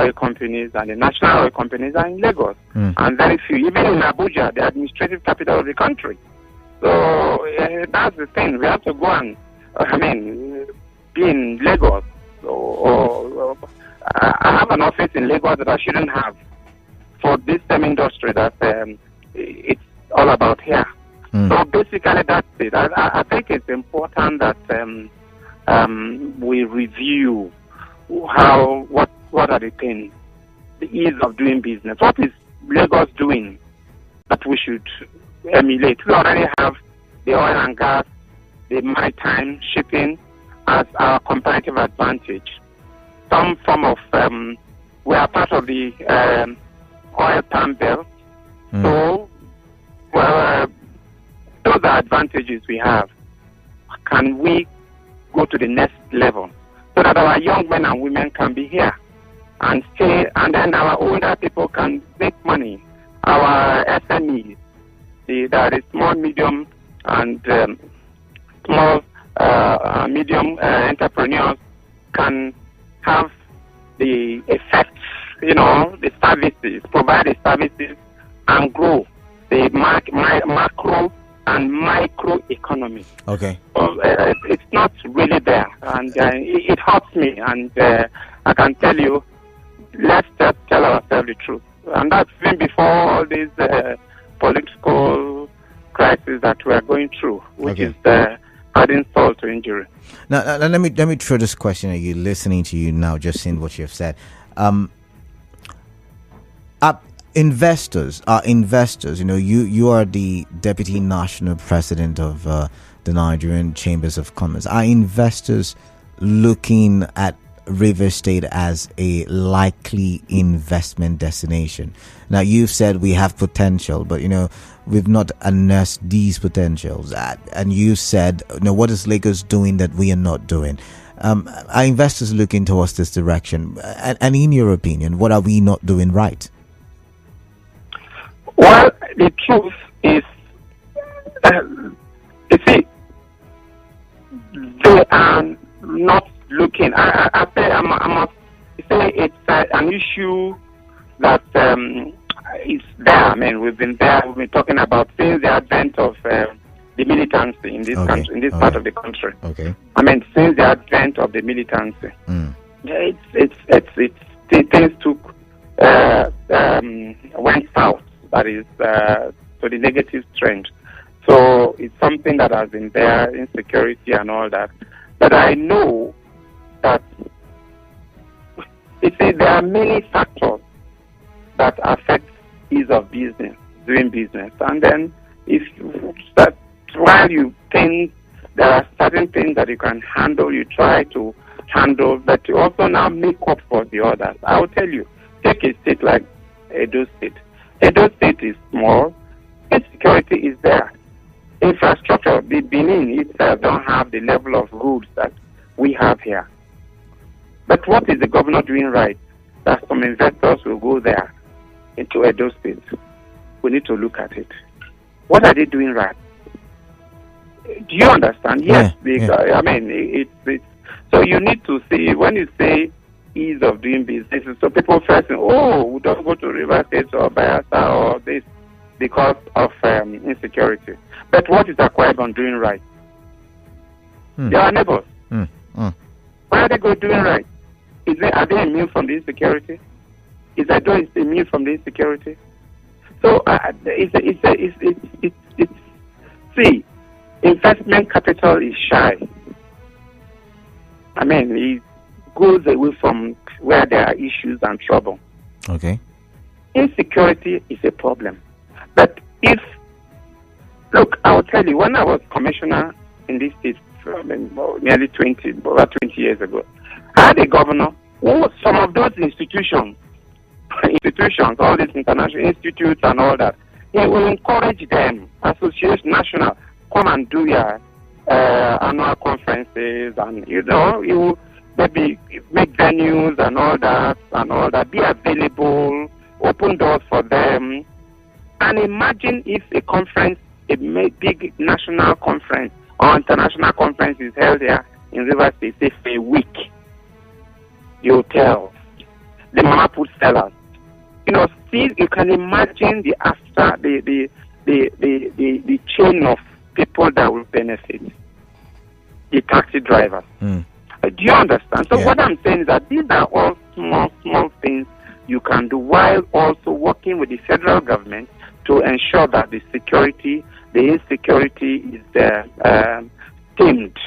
oil companies and the national oil companies are in Lagos. And very few, even in Abuja, the administrative capital of the country. So that's the thing. We have to go and, be in Lagos. Or I have an office in Lagos that I shouldn't have for this same industry that it's all about here. So basically that's it. I think it's important that we review what are the things, the ease of doing business. What is Lagos doing that we should emulate? We already have the oil and gas, the maritime shipping as our comparative advantage. Some form of, we are part of the oil palm belt. So, those are advantages we have. Can we go to the next level so that our young men and women can be here and stay, and then our older people can make money? Our SMEs, the small, medium, and medium entrepreneurs can have the effects, the services, provide the services and grow the macro and micro economy. Okay. So, it's not really there, and it hurts me, and I can tell you, let's just tell ourselves the truth. And that's been before all these political crises that we are going through, which is adding salt to injury. Now, let me throw this question at you, listening to you now, just seeing what you've said. Investors, you are the deputy national president of the Nigerian Chambers of Commerce. Are investors looking at River State as a likely investment destination? Now, you've said we have potential, but we've not unearthed these potentials. And you said, what is Lagos doing that we are not doing? Are investors looking towards this direction? And in your opinion, what are we not doing right? Well, the truth is, you see, they are not looking. I must say it's an issue that is there. We've been there. We've been talking about since the advent of the militancy in this country, in this part of the country. Okay. Since the advent of the militancy, things went south. That is to the negative trend. So it's something that has been there, insecurity and all that. But I know that there are many factors that affect ease of business, doing business. And then while you think there are certain things that you can handle, you try to handle, but you also now make up for the others. I will tell you, take a state like Edo State. Edo State is small, insecurity is there. Infrastructure, the Benin itself don't have the level of roads that we have here. But what is the governor doing right? That some investors will go there into Edo State. We need to look at it. What are they doing right? Do you understand? Yes. It's so you need to see, when you say ease of doing business, so people first say, we don't go to River State or Bayelsa or this because of insecurity. But what is Akwa Ibom doing right? They are neighbors. What are they doing right? Are they immune from the insecurity? Is Edo immune from the insecurity? So see, investment capital is shy. It goes away from where there are issues and trouble. Okay. Insecurity is a problem. But I'll tell you, when I was commissioner in this state nearly 20 years ago, I had a governor who some of those institutions, all these international institutes and all that, he will encourage them, association, national, come and do your annual conferences, and he will maybe make venues and all that, be available, open doors for them. And imagine if a conference, a big national conference or international conference is held here in River State, say for a week. The hotels, the mama food sellers. See, you can imagine the after the chain of people that will benefit. The taxi drivers. Do you understand? So what I'm saying is that these are all small things you can do while also working with the federal government to ensure that the insecurity is tamed,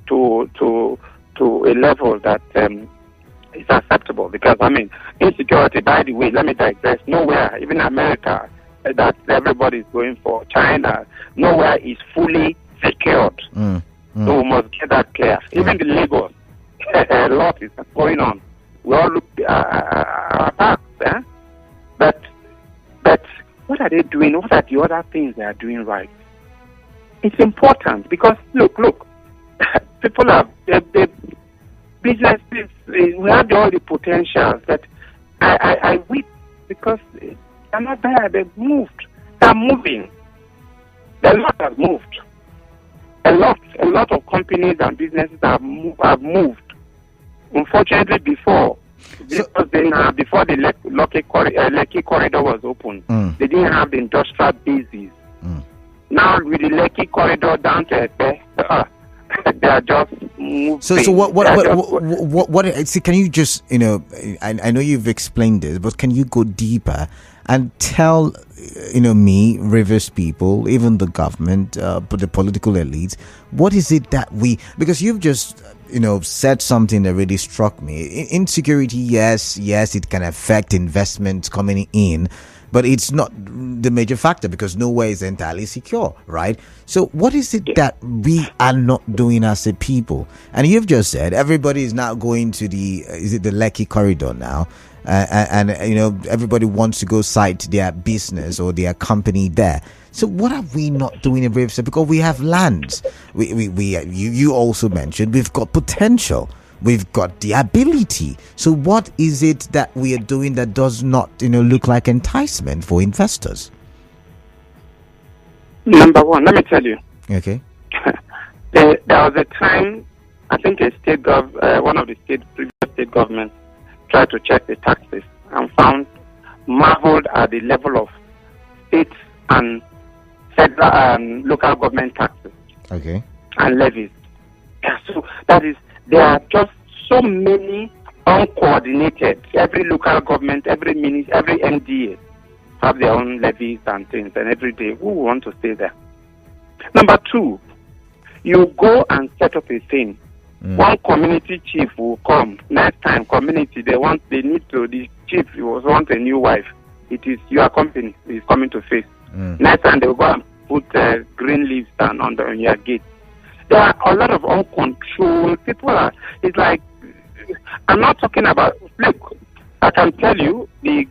to a level that is acceptable. Because, insecurity, by the way, let me digress, nowhere, even America, that everybody is going for, China, nowhere is fully secured. So we must get that clear. Even the Lagos, a lot is going on. We all look our backs, But what are they doing? What are the other things they are doing right? It's important because look, people have the businesses. We have all the potentials, but I weep because they're not there. They've moved. They're moving. A lot has moved. A lot of companies and businesses have moved. Unfortunately, before the Lekki corridor was open, they didn't have the industrial bases. Now with the Lekki corridor down to Epe, they are just moving. So what? See, can you just I know you've explained this, but can you go deeper and tell me, Rivers people, even the government, the political elites, what is it that because you've just said something that really struck me. Insecurity, yes, it can affect investments coming in, but it's not the major factor because nowhere is entirely secure, right? So what is it that we are not doing as a people? And you've just said everybody is now going to the Lekki corridor now. And everybody wants to go site their business or their company there. So what are we not doing in Riverside? Because we have lands. You also mentioned we've got potential. We've got the ability. So what is it that we are doing that does not look like enticement for investors? Number one, let me tell you. Okay. There was a time, I think one of the previous state governments tried to check the taxes and marveled at the level of state and federal and local government taxes. Okay. And levies. Yeah, so there are just so many uncoordinated. Every local government, every ministry, every MDA have their own levies and things, and every day who want to stay there. Number two, you go and set up a thing. One community chief will come. Next time, the chief wants a new wife. It is your company is coming to face. Next time, they will go and put green leaves down on your gate. There are a lot of uncontrolled people. It's like, I'm not talking about, look, I can tell you, the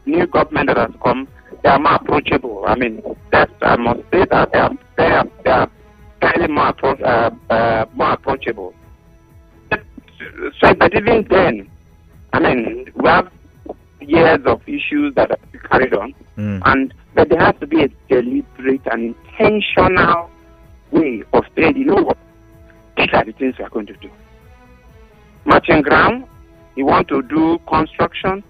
new government that has come, they are more approachable. I must say that they are highly more approachable. But even then, we have years of issues that are carried on, but there has to be a deliberate and intentional way of saying, you know what, these are the things we are going to do. Matching ground, you want to do construction?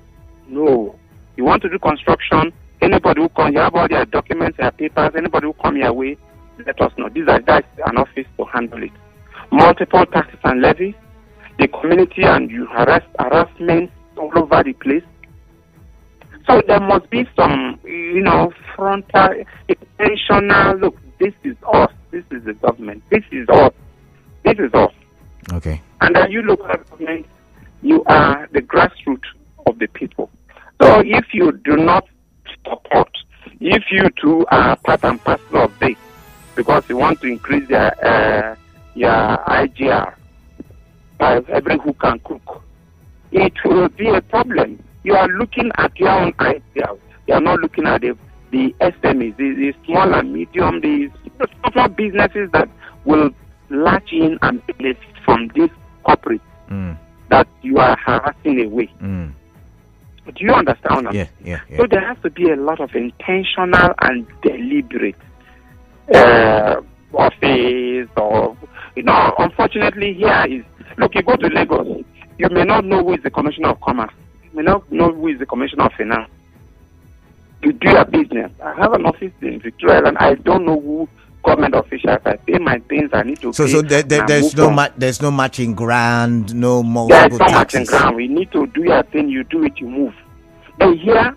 No. You want to do construction, anybody who comes, you have all their documents, their papers, anybody who come your way, let us know. That's an office to handle it. Multiple taxes and levies, the community and you harassment all over the place. So there must be some, frontal, intentional, look, this is us, this is the government, this is us. Okay. And then you look at government, you are the grassroots of the people. So if you do not support, if you too are part and parcel of this, because you want to increase your IGR by every who can cook, it will be a problem. You are looking at your own IGR. You are not looking at the SMEs, the small and medium, the small businesses that will latch in and benefit from this corporate that you are harassing away. Do you understand? Yeah. So there has to be a lot of intentional and deliberate office, or unfortunately here is, look, you go to Lagos, You may not know who is the Commissioner of Commerce. You may not know who is the Commissioner of Finance. You do your business. I have an office in Victoria, and I don't know who government officials. I pay my things. I need to pay. So there's no matching grant, no There is multiple so much in taxes. ground. We need to do your thing. You do it. You move. But here,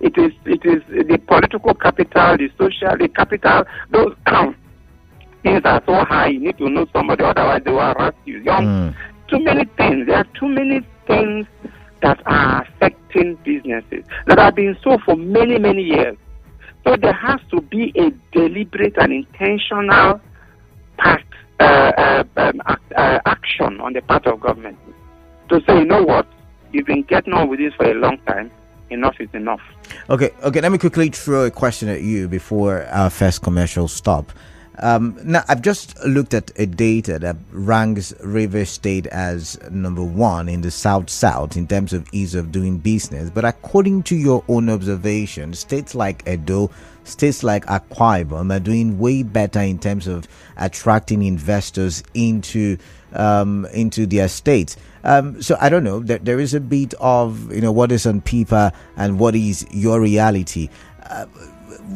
it is the political capital, the social, the capital. Those things are so high. You need to know somebody, otherwise they will harass you. Too many things. There are too many things that are affecting businesses that have been so for many, many years. So there has to be a deliberate and intentional action on the part of government to say, you know what, you've been getting on with this for a long time. Enough is enough. Okay. Let me quickly throw a question at you before our first commercial stop. Now, I've just looked at a data that ranks Rivers State as number 1 in the South in terms of ease of doing business. But according to your own observation, states like Edo, states like Akwa Ibom are doing way better in terms of attracting investors into their states. So I don't know. There is a bit of what is on paper and what is your reality.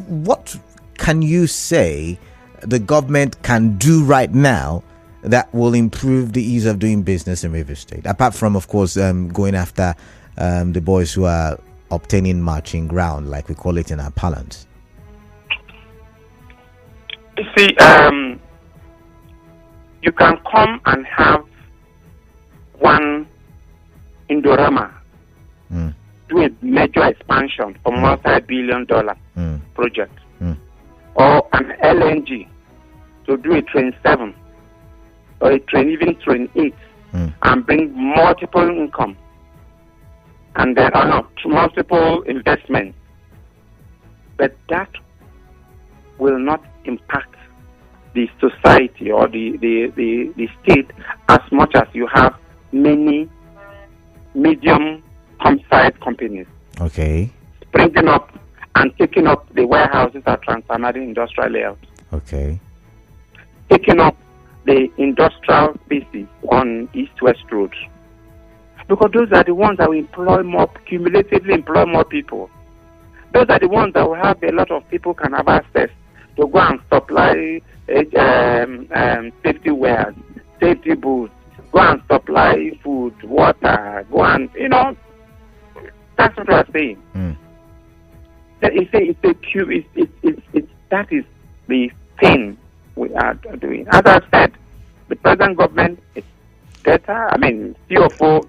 What can you say the government can do right now that will improve the ease of doing business in Rivers State, apart from, of course, going after the boys who are obtaining marching ground, like we call it in our parlance? You see, you can come and have one Indorama do a major expansion for multi-billion-dollar project, or an LNG to do a train 7 or even train 8 and bring multiple income and then multiple investments. But that will not impact the society or the state as much as you have many medium-sized companies. Okay. Springing up and taking up the warehouses at Trans-Amadi Industrial Layout. Okay. Taking up the industrial bases on East-West Road. Because those are the ones that will cumulatively employ more people. Those are the ones that will have a lot of people can have access to go and supply safety wares, safety boots, go and supply food, water, go and, that's what I'm saying. That is the thing we are doing. As I said, the present government is better. I mean, CFO,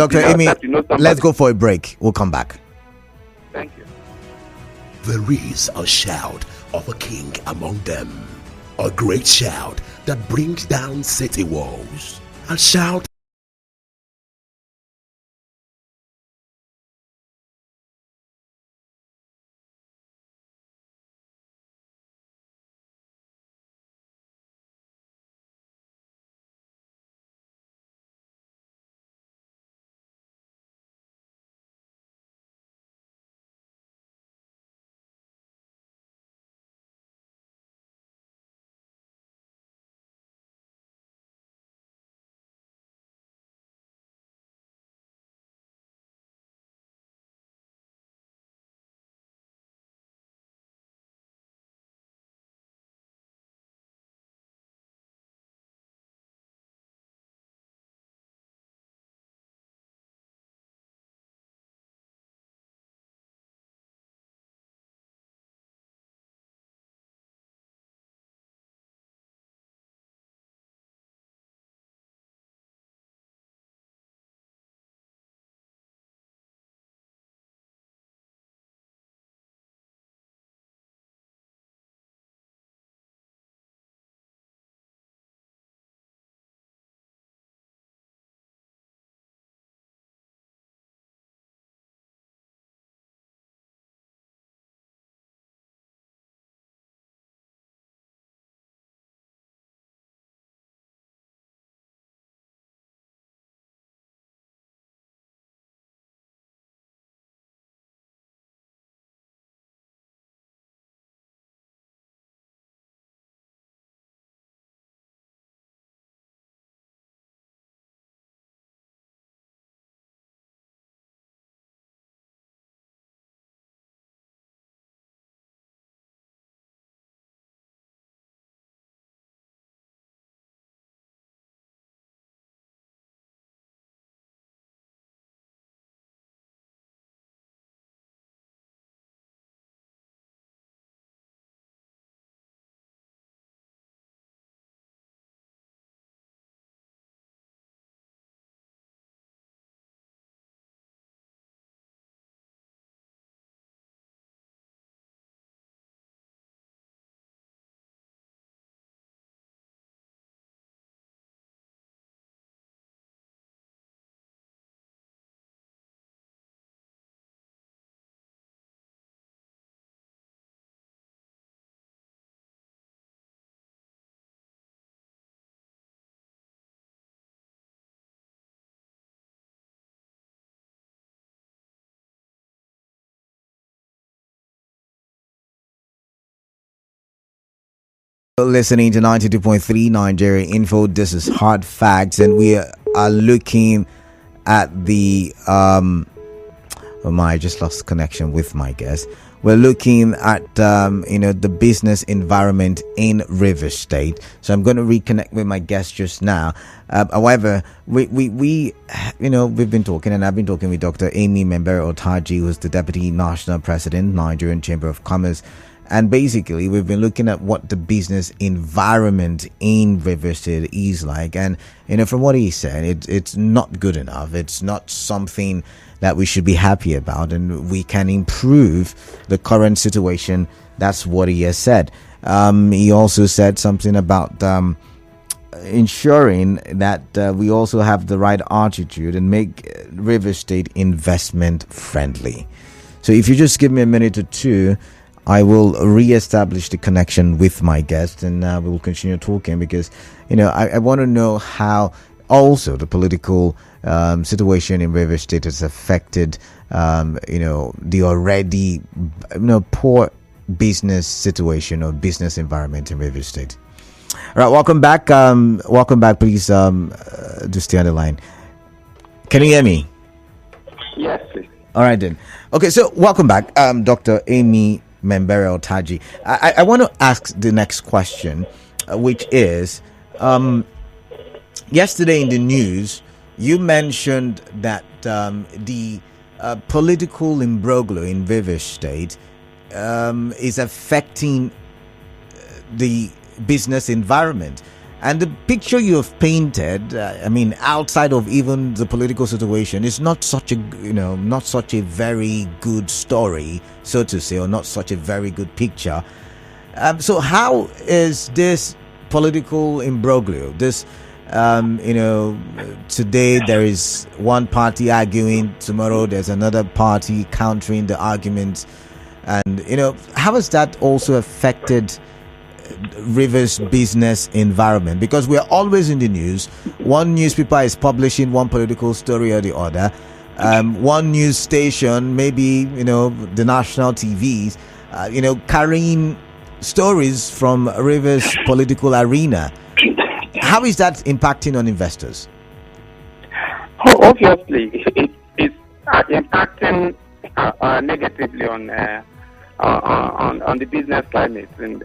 Dr. Amy, let's go for a break. We'll come back. Thank you. There is a shout of a king among them, a great shout that brings down city walls, a shout Listening to 92.3 Nigeria Info. This is Hard Facts, and we are looking at the I just lost connection with my guest. We're looking at the business environment in Rivers State. So I'm going to reconnect with my guest just now. However, we've been talking, and I've been talking with Dr. Amy Membere Otaji, who's the Deputy National President, Nigerian Chamber of Commerce. And basically, we've been looking at what the business environment in Rivers State is like. And, from what he said, it's not good enough. It's not something that we should be happy about. And we can improve the current situation. That's what he has said. He also said something about ensuring that we also have the right attitude and make Rivers State investment friendly. So if you just give me a minute or two, I will re-establish the connection with my guest, and we will continue talking because, I want to know how also the political situation in Rivers State has affected, the already, poor business situation or business environment in Rivers State. All right, welcome back. Please do stay on the line. Can you hear me? Yes, please. All right, then. Okay, so welcome back, Dr. Amy Membere Otaji. I want to ask the next question, which is, yesterday in the news, you mentioned that the political imbroglio in Rivers State is affecting the business environment. And the picture you have painted, outside of even the political situation, is not such a very good story, so to say, or not such a very good picture. So how is this political imbroglio? This, today there is one party arguing, tomorrow there's another party countering the argument, and how has that also affected Rivers business environment? Because we're always in the news. One newspaper is publishing one political story or the other. One news station, maybe the national TVs, carrying stories from Rivers political arena. How is that impacting on investors? Obviously, it's impacting negatively on the business climate and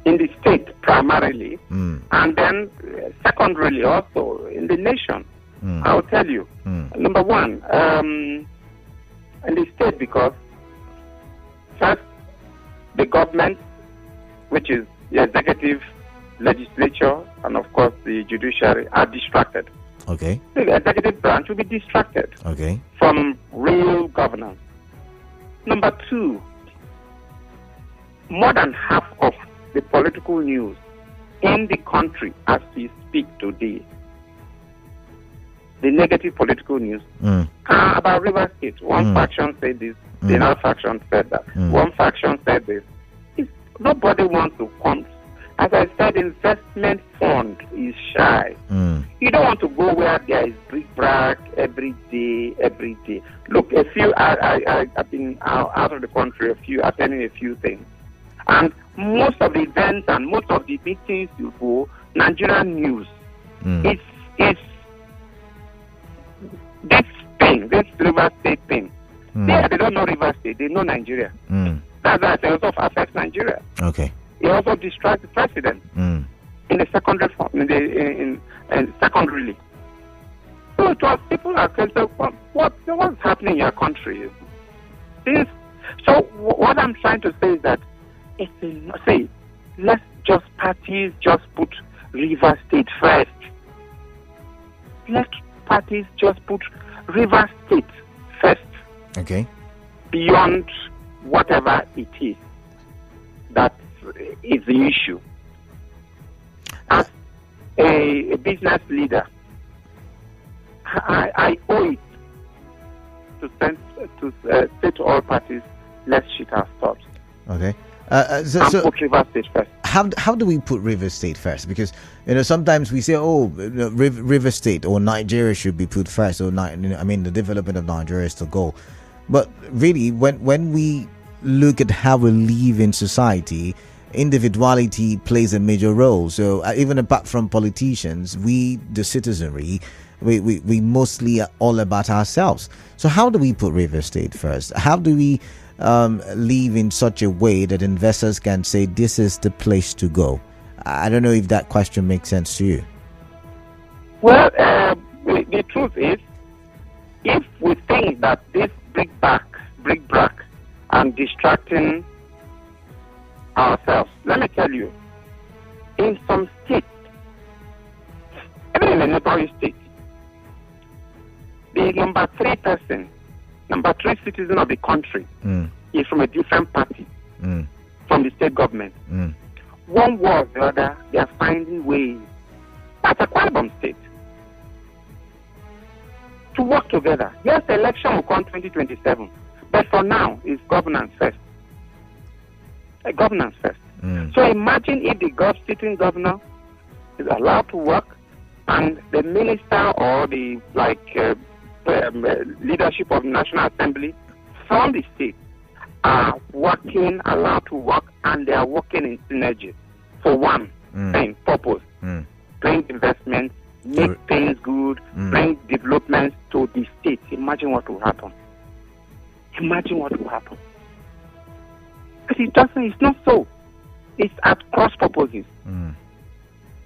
in the state primarily, and then secondarily also in the nation. I'll tell you. Number one, in the state, because first the government, which is the executive, legislature, and of course the judiciary, are distracted. Okay. The executive branch will be distracted. Okay. From real governance. Number two, more than half of the political news in the country as we speak today, the negative political news, are about Rivers State. One faction said this, the other faction said that. One faction said this. Nobody wants to come. As I said, investment fund is shy. You don't want to go where there is brick-brack every day. Look, I've been out of the country attending a few things. And most of the events and most of the meetings you go, Nigerian news, it's this thing, this River State thing. They don't know River State, they know Nigeria. That's why it also affects Nigeria. Okay. It also distracts the president in the secondary form, secondarily. So it was people are saying, what's happening in your country? So what I'm trying to say is that let's just parties just put River State first. Let parties just put River State first. Okay. Beyond whatever it is that is the issue. As a business leader, I owe it to say to all parties, let's shoot our stops. Okay. So put River State first. How do we put River State first? Because sometimes we say, River State or Nigeria should be put first, or the development of Nigeria is the goal. But really, when we look at how we live in society, individuality plays a major role. So even apart from politicians, we, the citizenry, we mostly are all about ourselves. So how do we put Rivers State first? How do we live in such a way that investors can say this is the place to go? I don't know if that question makes sense to you. Well, the truth is, if we think that this brick-back and distracting ourselves, let me tell you, in some states, even in a neighboring state, the number three citizen of the country is from a different party from the state government. One way or the other, they are finding ways. That's a Ibom state. To work together. Yes, the election will come 2027, but for now, it's governance first. Governance first. So imagine if the sitting governor is allowed to work, and the minister or the leadership of the National Assembly from the state are working, allowed to work, and they are working in synergy for one thing, purpose, bring investments, make things good, bring development to the state. Imagine what will happen. Imagine what will happen. But it doesn't, it's not so. It's at cross purposes.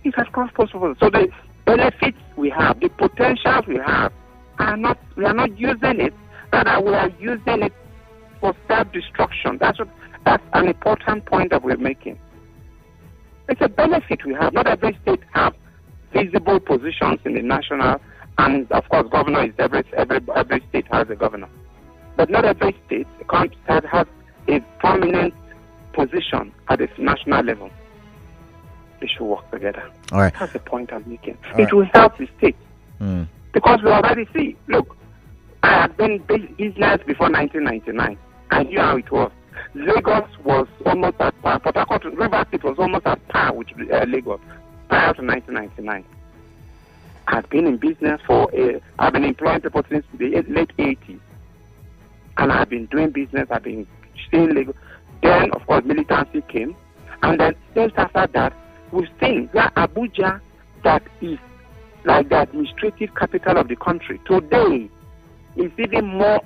It's at cross purposes. So the benefits we have, the potentials we have, we are not using it, rather we are using it for self-destruction. That's an important point that we're making. It's a benefit we have. Not every state have visible positions in the national, and of course, governor is every state has a governor. But not every state has a prominent position at the national level. They should work together. All right. That's the point I'm making. It will help the state. Because we already see, look, I have been business before 1999. I knew how it was. Lagos was almost at par. Port Harcourt, River State was almost at par with Lagos prior to 1999. I've been in business I've been employing people since the late 80s. And I've been doing business, I've been staying Lagos. Then, of course, militancy came. And then, just after that, we've seen that Abuja, that is like the administrative capital of the country, today is even more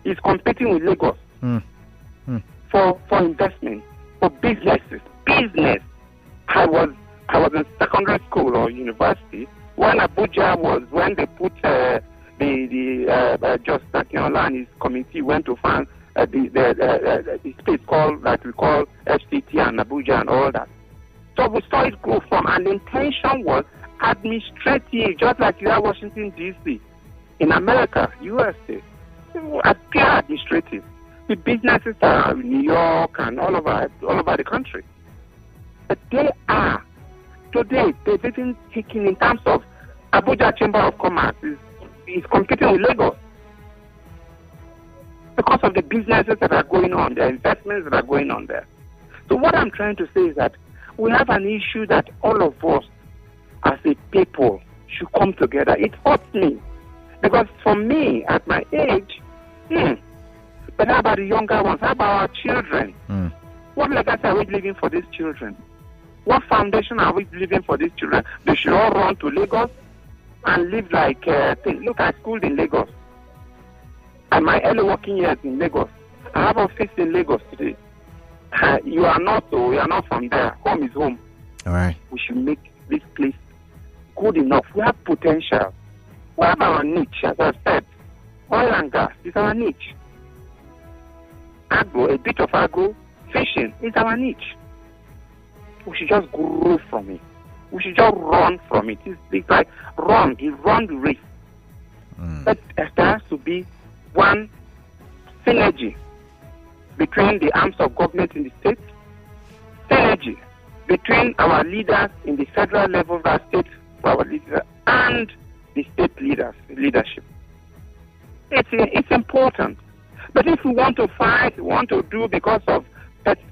is competing with Lagos for investment, for businesses. Business. I was in secondary school or university when when they put Just Akinola and his committee went to find the space we call FCT and Abuja and all that. So we saw it grow from, and the intention was administrative, just like you have Washington, D.C. In America, USA, appear administrative. The businesses are in New York and all over the country. But today, they've even taken in terms of Abuja Chamber of Commerce is competing with Lagos because of the businesses that are going on, the investments that are going on there. So what I'm trying to say is that we have an issue that all of us as a people should come together. It hurts me because for me, at my age, but how about the younger ones? How about our children? What legacy are we leaving for these children? What foundation are we leaving for these children? They should all run to Lagos and live like look, I schooled in Lagos. And my early working years in Lagos. I have office in Lagos today. You are not from there. Home is home. All right. We should make this place good enough. We have potential. We have our niche, as I said. Oil and gas is our niche. Agro, a bit of agro, fishing is our niche. We should just grow from it. We should just run from it. It's like run the race. But there has to be one synergy between the arms of government in the state, synergy between our leaders in the federal level, our state, our leaders, and the state leadership. It's important. But if we want to fight, we want to do because of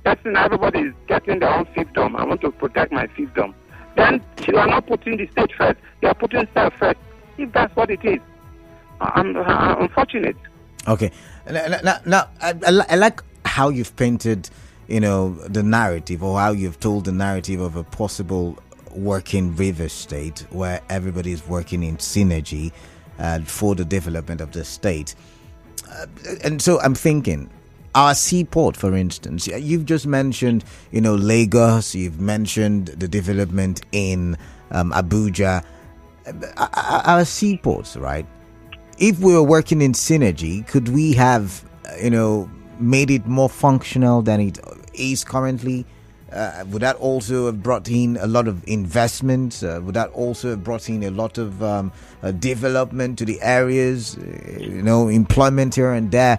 person, everybody is getting their own fiefdom. I want to protect my fiefdom. Then you are not putting the state first. You are putting self first. If that's what it is, I'm unfortunate. Okay. Now I like how you've painted, the narrative, or how you've told the narrative of a possible working river state where everybody is working in synergy for the development of the state. And so I'm thinking, our seaport, for instance, you've just mentioned, Lagos, you've mentioned the development in Abuja. Our seaports, right? If we were working in synergy, could we have, made it more functional than it is currently? Would that also have brought in a lot of investment? Would that also have brought in a lot of development to the areas, employment here and there?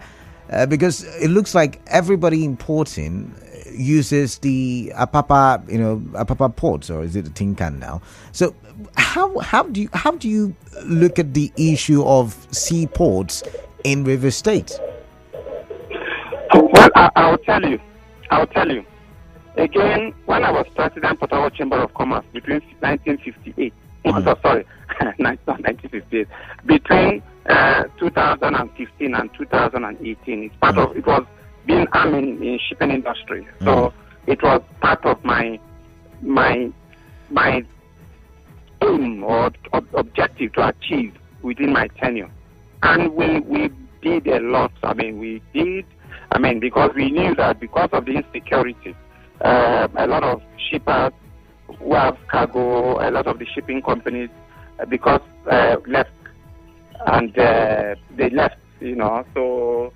Because it looks like everybody importing uses the Apapa ports, or is it the Tinkan now? So how do you look at the issue of seaports in River State? Well, I'll tell you. Again, when I was president of Port Harcourt Chamber of Commerce between 1958, sorry, not 1958, between 2015 and 2018, it was being in shipping industry. So it was part of my aim or objective to achieve within my tenure. And we did a lot. Because we knew that because of the insecurity, a lot of shippers who have cargo, a lot of the shipping companies, left. And they left, so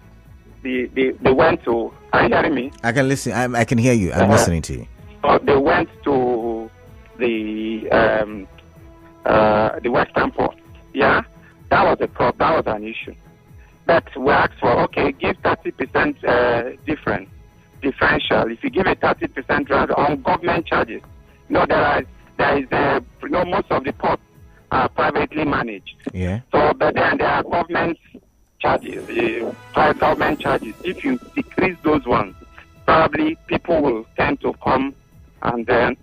they went to, are you hearing me? I can listen. I can hear you. I'm listening to you. So they went to the Western port. Yeah, that was an issue. But we asked for, give 30% differential. If you give a 30% on government charges, most of the ports are privately managed. Yeah. So, but then there are government charges, private government charges. If you decrease those ones, probably people will tend to come, and then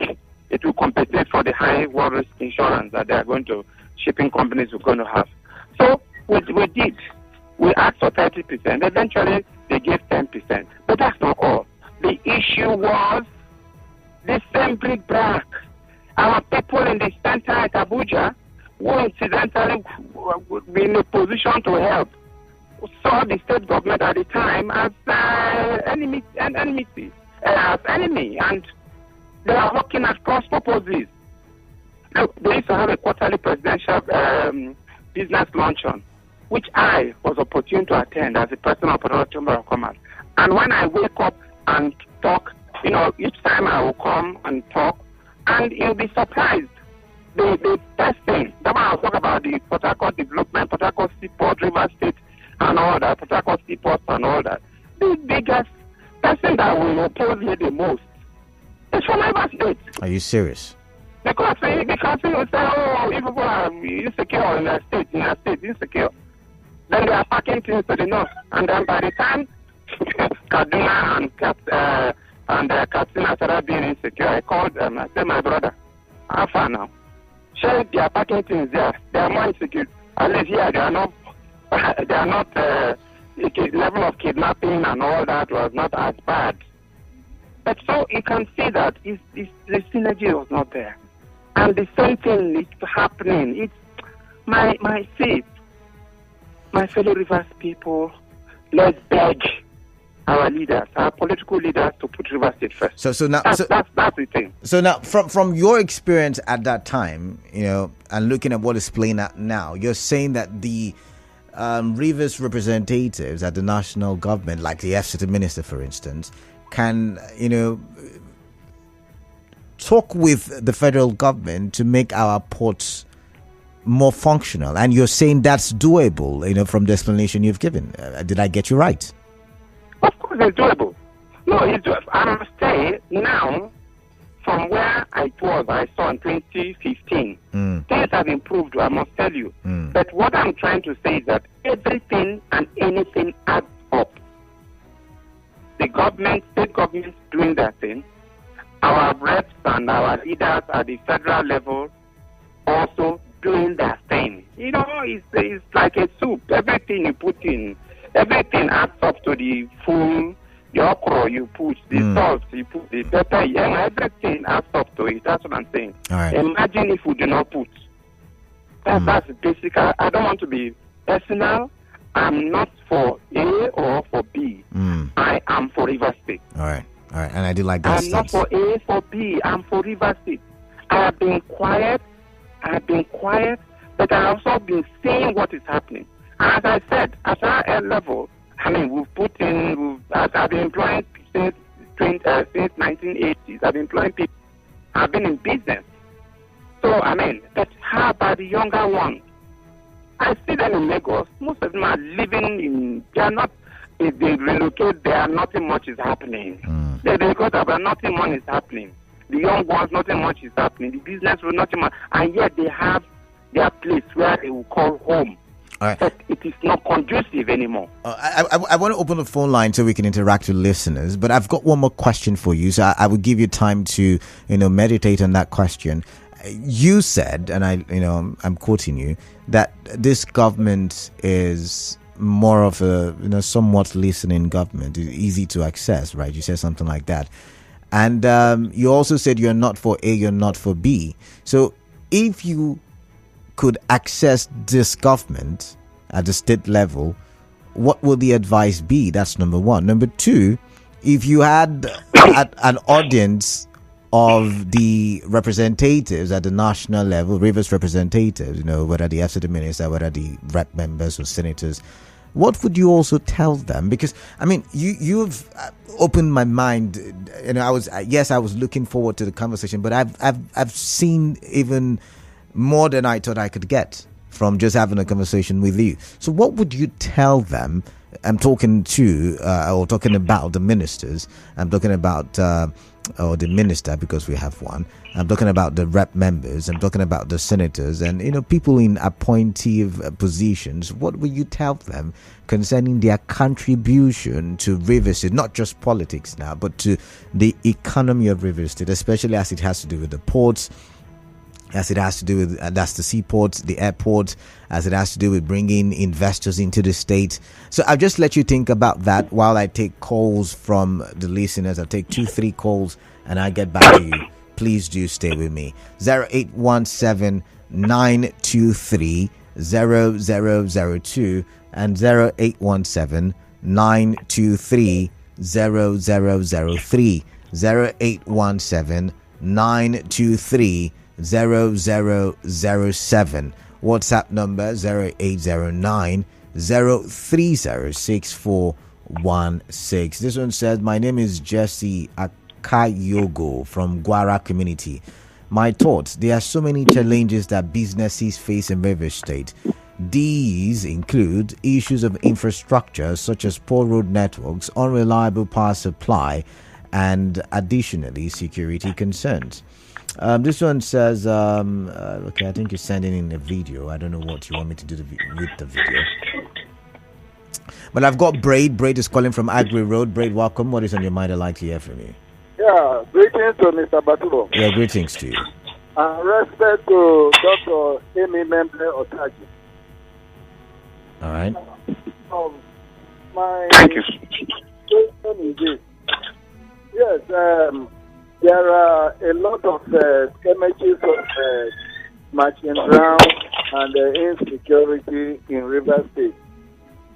it will compensate for the high war risk insurance that shipping companies are going to have. So we did. We asked for 30%. Eventually, they gave 10%. But that's not all. The issue was the same brick brack. Our people in the center at Abuja, who incidentally would be in a position to help, saw the state government at the time as enemy, and they are working at cross purposes. Look, they used to have a quarterly presidential business luncheon, which I was opportune to attend as a president of Port Harcourt Chamber of Commerce. And when I wake up and talk, each time I will come and talk, and you'll be surprised. The best thing, that one I'll talk about the Port Harcourt development, Port Harcourt Seaport, River State, and all that, Port Harcourt Seaport and all that. The biggest person that will oppose me the most is from River State. Are you serious? Because people say, if people are insecure in their state, insecure. Then they are packing things to the north. And then by the time Kaduna and Katsina started being insecure, I called them. I said, my brother, how far now? Sure, they are packing things there. They are more insecure. At least here, they are not the level of kidnapping and all that was not as bad. But so you can see that the synergy was not there. And the same thing is happening. It's my faith. My fellow Rivers people, let's beg our leaders, our political leaders, to put Rivers State first. So now, that's the thing. So now, from your experience at that time, and looking at what is playing out now, you're saying that the Rivers representatives at the national government, like the FCT minister, for instance, can talk with the federal government to make our ports more functional, and you're saying that's doable, from the explanation you've given. Did I get you right? Of course it's doable. No, it's doable. I must say, now, from where I saw in 2015, things have improved, I must tell you. But what I'm trying to say is that everything and anything adds up. The government, state governments doing their thing, our reps and our leaders at the federal level also doing their thing. It's like a soup. Everything you put in, everything adds up to the full The okra you put, the salt you put, the pepper, and everything adds up to it. That's what I'm saying. All right. Imagine if we do not put. That's basic. I don't want to be personal. I'm not for A or for B. I am for River State. All right. And I do like that. I'm not for A, for B. I'm for River State. I have been quiet, but I have also been saying what is happening. As I said, at our level, we've put in, I've been employing since 1980s. I've been employing people. I've been in business. So, but how about the younger ones? I see them in Lagos. Most of them are living if they relocate there, nothing much is happening. They go there, nothing much is happening. The young ones, nothing much is happening. The business will nothing much. And yet they have their place where they will call home. All right. But it is not conducive anymore. I want to open the phone line so we can interact with listeners, but I've got one more question for you. So I will give you time to, meditate on that question. You said, and I'm quoting you, that this government is more of a, somewhat listening government, easy to access, right? You said something like that. And you also said you're not for A, you're not for B. So if you could access this government at the state level, what would the advice be? That's number one. Number two, if you had an audience of the representatives at the national level, Rivers representatives, whether the FCT minister, whether the rep members or senators, what would you also tell them? Because you've opened my mind. I was looking forward to the conversation, but I've seen even more than I thought I could get from just having a conversation with you. So what would you tell them? I'm talking about the ministers. I'm talking about or the minister, because we have one. I'm talking about the rep members. I'm talking about the senators and people in appointive positions. What will you tell them concerning their contribution to Rivers State, not just politics now, but to the economy of Rivers State, especially as it has to do with the ports, as it has to do with that's the seaports, the airport, as it has to do with bringing investors into the state. So I'll just let you think about that while I take calls from the listeners. I'll take 2-3 calls and I'll get back to you. Please do stay with me. 0817 923 0002 and 0817 923 0003. 0817 923 0007. WhatsApp number 0809 0306416. This one says, my name is Jesse Akayogo from Gwara community. My thoughts: there are so many challenges that businesses face in Rivers State. These include issues of infrastructure such as poor road networks, unreliable power supply, and additionally security concerns. This one says, okay, I think you're sending in a video. I don't know what you want me to do with the video. But I've got Braid. Braid is calling from Agri Road. Braid, welcome. What is on your mind? I'd like to hear from you. Yeah, greetings to Mr. Batubo. Yeah, greetings to you. Respect to Dr. Amy Membere Otaji. All right. My Thank you. question is this. Yes, there are a lot of skirmishes of matching ground and insecurity in River State.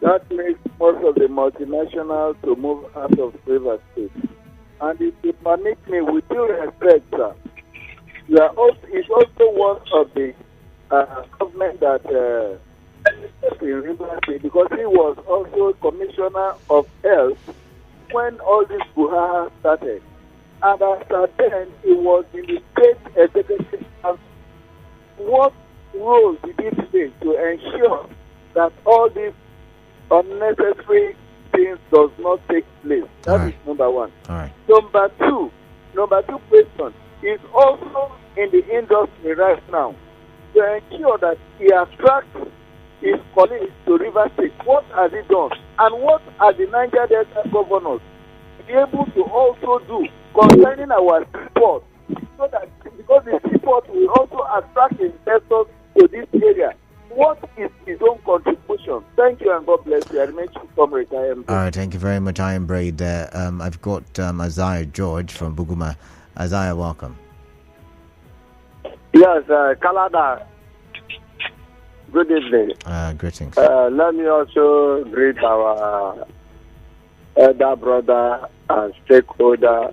That makes most of the multinationals to move out of River State. And if you permit me, with due respect, sir, it's also one of the government that in River State, because he was also Commissioner of Health when all this Buhara started. And after then, he was in the state executive council. What role did he play to ensure that all these unnecessary things does not take place? That is number one. All right. Number two question is also in the industry right now to ensure that he attracts his colleagues to River State. What has he done? And what are the Niger Delta governors be able to also do concerning our seaport, so that because the seaport will also attract investors to this area? What is his own contribution? Thank Thank you and God bless you. I remain comrade. I am. All right, thank you very much. I am Braid there. I've got Isaiah George from Buguma. Isaiah, welcome. Yes, Canada. Good evening. Greetings. Let me also greet our elder brother and stakeholder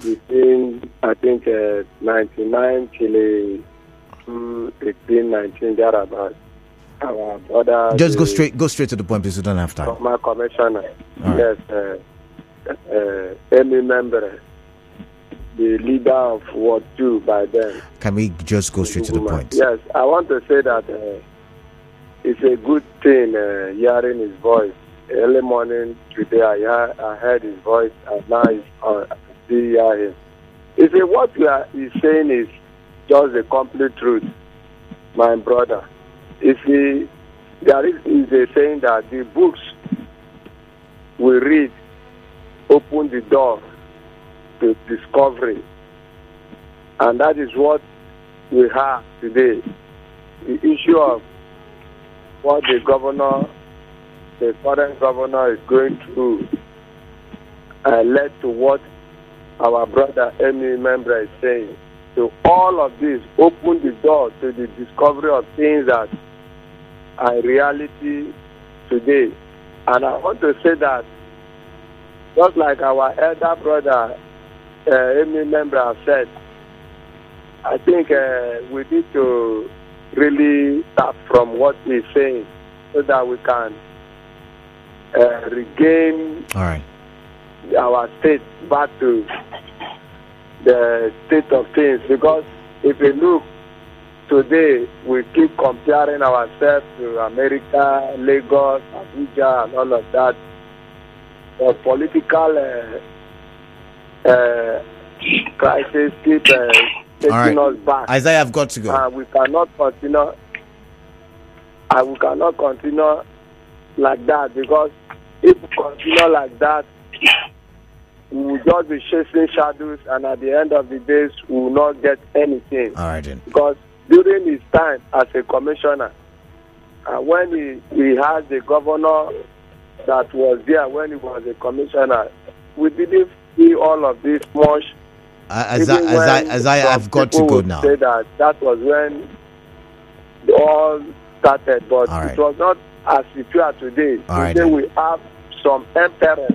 between, I think, 99 till 18, 19, thereabouts. Our brother. Just go straight to the point, please. You don't have time. Former commissioner. Right. Yes, Amy Membere, the leader of Ward 2 by then. Can we just go straight to the point? Yes, I want to say that it's a good thing hearing his voice. Early morning today, I heard his voice, and now I still hear him. You see, what he's saying is just the complete truth, my brother. You see, there is a saying that the books we read open the door to discovery, and that is what we have today. The issue of what the current governor is going through led to what our brother Amy Membere is saying. So all of this opened the door to the discovery of things that are reality today. And I want to say that just like our elder brother Amy Membere have said, I think we need to really start from what he's saying so that we can regain our state back to the state of things. Because if you look today, we keep comparing ourselves to America, Lagos, Abuja, and all of that. The political crisis keep taking us back. Isaiah, I've got to go. We cannot continue. We cannot continue like that, because if we continue like that, we will just be chasing shadows, and at the end of the days, we will not get anything. All right, then. Because during his time as a commissioner, when he had the governor that was there when he was a commissioner, we didn't see all of this much. Isaiah, I've got to go now. Say that was when it all started, but it was not as it is today. Today we have some emperors.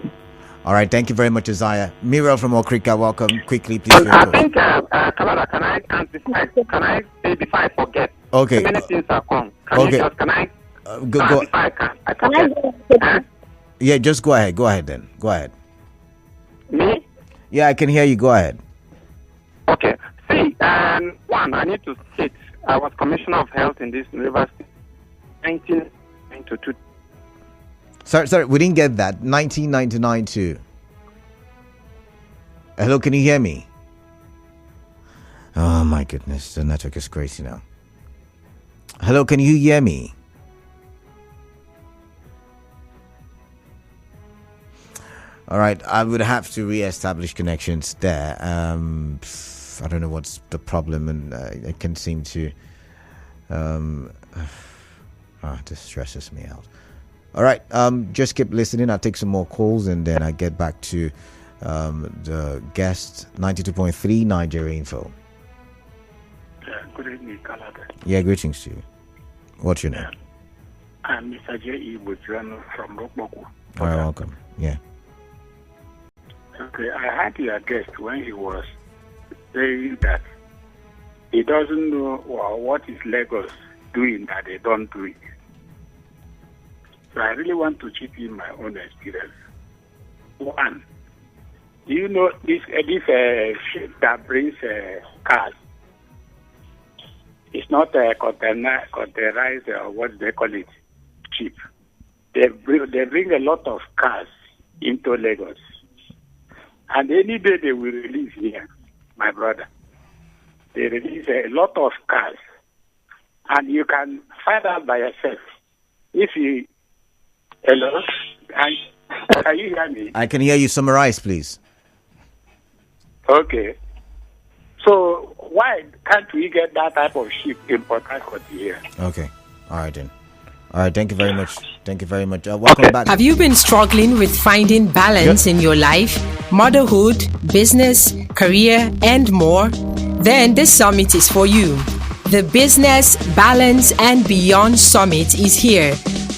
All right, thank you very much, Isaiah. Mira from Okrika, welcome. Quickly, please. I think, Kalada, can I anticipate? Can I say before I forget? Okay. Many things are come. Can I? Go. If I can. I forget. Yeah, just go ahead. Go ahead then. Go ahead. Me? Yeah, I can hear you. Go ahead. Okay. See, one, I need to state, I was Commissioner of Health in this university 1992. Sorry, we didn't get that. 1999 too. Hello, can you hear me? Oh my goodness, the network is crazy now. Hello, can you hear me? All right, I would have to re-establish connections there. I don't know what's the problem, and it can seem to. This stresses me out. All right, just keep listening. I'll take some more calls, and then I get back to the guest. 92.3 Nigerian Info. Good evening, Canada. Yeah, greetings to you. What's your name? I'm Mr. J.E. Bujuano from Rokboku. All right, welcome. Yeah. Okay, I had your guest when he was saying that he doesn't know what is Lagos doing that they don't do it. So I really want to chip in my own experience. One, do you know this ship that brings cars? It's not containerized or what they call it, cheap. They bring a lot of cars into Lagos. And any day they will release here, my brother. They release a lot of cars. And you can find out by yourself. If you... Hello? Can you hear me? I can hear you. Summarize, please. Okay. So why can't we get that type of ship in Port Harcourt here? Okay. All right then. All right. Thank you very much. Thank you very much. Welcome back. Have you been struggling with finding balance in your life, motherhood, business, career, and more? Then this summit is for you. The Business, Balance, and Beyond Summit is here,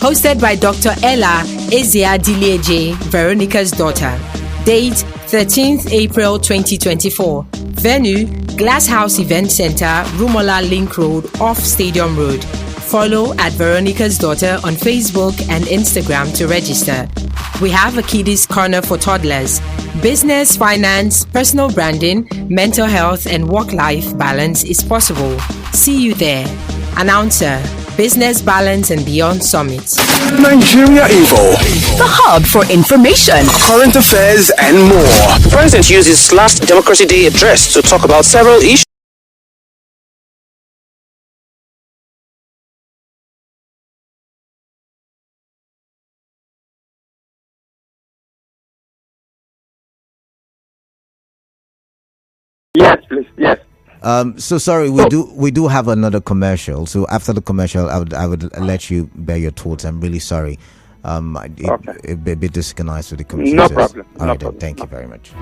hosted by Dr. Ella Ezeadileje, Veronica's daughter. Date 13th April 2024. Venue, Glass House Event Center, Rumola Link Road, off Stadium Road. Follow at Veronica's Daughter on Facebook and Instagram to register. We have a kiddies corner for toddlers. Business, finance, personal branding, mental health, and work-life balance is possible. See you there. Announcer, Business, Balance, and Beyond Summit. Nigeria Info, the hub for information, current affairs, and more. The president used his last Democracy Day address to talk about several issues. Yes, please. Yes. So sorry, we do have another commercial. So after the commercial, I would let you bear your thoughts. I'm really sorry. A bit disconnected with the commercial. No problem. All No right, problem. thank you very much.